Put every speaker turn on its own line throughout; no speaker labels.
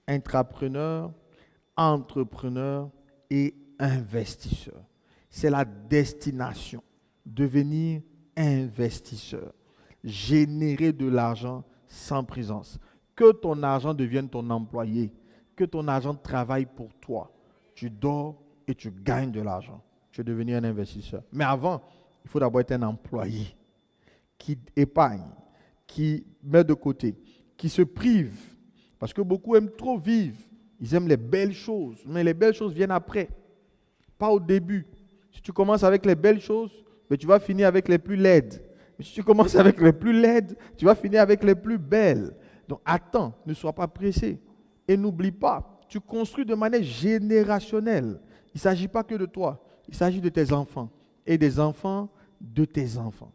intrapreneur, entrepreneur et investisseur. C'est la destination. Devenir investisseur. Générer de l'argent sans présence. Que ton argent devienne ton employé. Que ton argent travaille pour toi. Tu dors et tu gagnes de l'argent. Tu es devenu un investisseur. Mais avant, il faut d'abord être un employé qui épargne, qui met de côté, qui se prive. Parce que beaucoup aiment trop vivre. Ils aiment les belles choses, mais les belles choses viennent après. Pas au début. Si tu commences avec les belles choses, mais tu vas finir avec les plus laides. Mais si tu commences avec les plus laides, tu vas finir avec les plus belles. Donc attends, ne sois pas pressé. Et n'oublie pas, tu construis de manière générationnelle. Il ne s'agit pas que de toi, il s'agit de tes enfants et des enfants de tes enfants.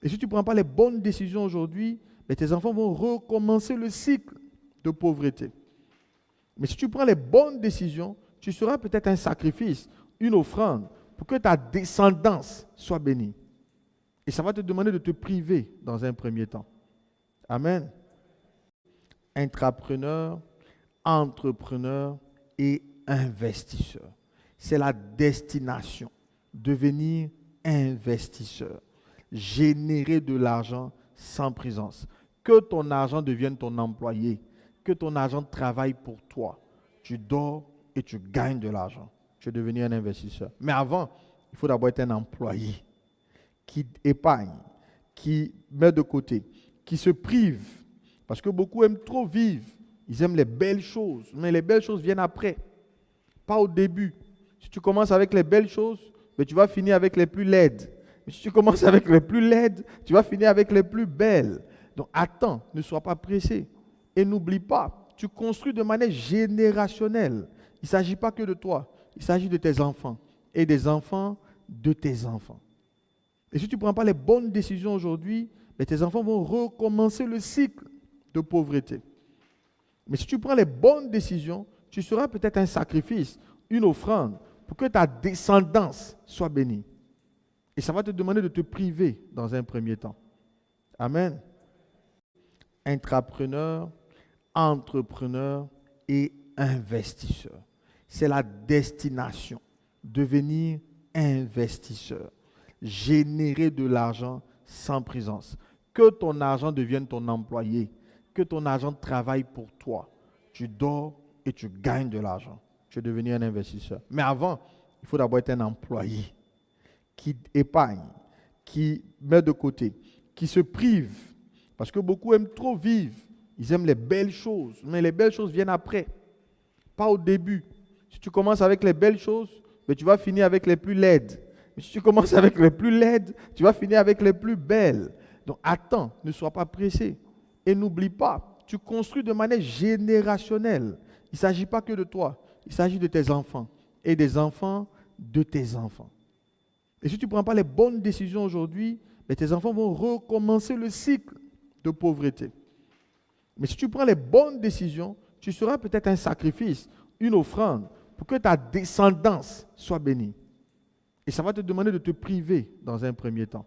Et si tu ne prends pas les bonnes décisions aujourd'hui, tes enfants vont recommencer le cycle de pauvreté. Mais si tu prends les bonnes décisions, tu seras peut-être un sacrifice, une offrande, pour que ta descendance soit bénie. Et ça va te demander de te priver dans un premier temps. Amen. Intrapreneur, entrepreneur et investisseur. C'est la destination. Devenir investisseur. Générer de l'argent sans présence. Que ton argent devienne ton employé. Que ton argent travaille pour toi. Tu dors et tu gagnes de l'argent. Tu es devenu un investisseur. Mais avant, il faut d'abord être un employé qui épargne, qui met de côté, qui se prive. Parce que beaucoup aiment trop vivre. Ils aiment les belles choses, mais les belles choses viennent après. Pas au début. Si tu commences avec les belles choses, tu vas finir avec les plus laides. Mais si tu commences avec les plus laides, tu vas finir avec les plus belles. Donc attends, ne sois pas pressé. Et n'oublie pas, tu construis de manière générationnelle. Il ne s'agit pas que de toi, il s'agit de tes enfants et des enfants de tes enfants. Et si tu ne prends pas les bonnes décisions aujourd'hui, tes enfants vont recommencer le cycle de pauvreté. Mais si tu prends les bonnes décisions, tu seras peut-être un sacrifice, une offrande, pour que ta descendance soit bénie. Et ça va te demander de te priver dans un premier temps. Amen. Intrapreneur, entrepreneur et investisseur. C'est la destination. Devenir investisseur. Générer de l'argent sans présence. Que ton argent devienne ton employé. Que ton argent travaille pour toi. Tu dors et tu gagnes de l'argent. Tu es devenu un investisseur. Mais avant, il faut d'abord être un employé qui épargne, qui met de côté, qui se prive. Parce que beaucoup aiment trop vivre. Ils aiment les belles choses, mais les belles choses viennent après. Pas au début. Si tu commences avec les belles choses, tu vas finir avec les plus laides. Mais si tu commences avec les plus laides, tu vas finir avec les plus belles. Donc attends, ne sois pas pressé. Et n'oublie pas, tu construis de manière générationnelle. Il ne s'agit pas que de toi, il s'agit de tes enfants et des enfants de tes enfants. Et si tu ne prends pas les bonnes décisions aujourd'hui, tes enfants vont recommencer le cycle de pauvreté. Mais si tu prends les bonnes décisions, tu seras peut-être un sacrifice, une offrande, pour que ta descendance soit bénie. Et ça va te demander de te priver dans un premier temps.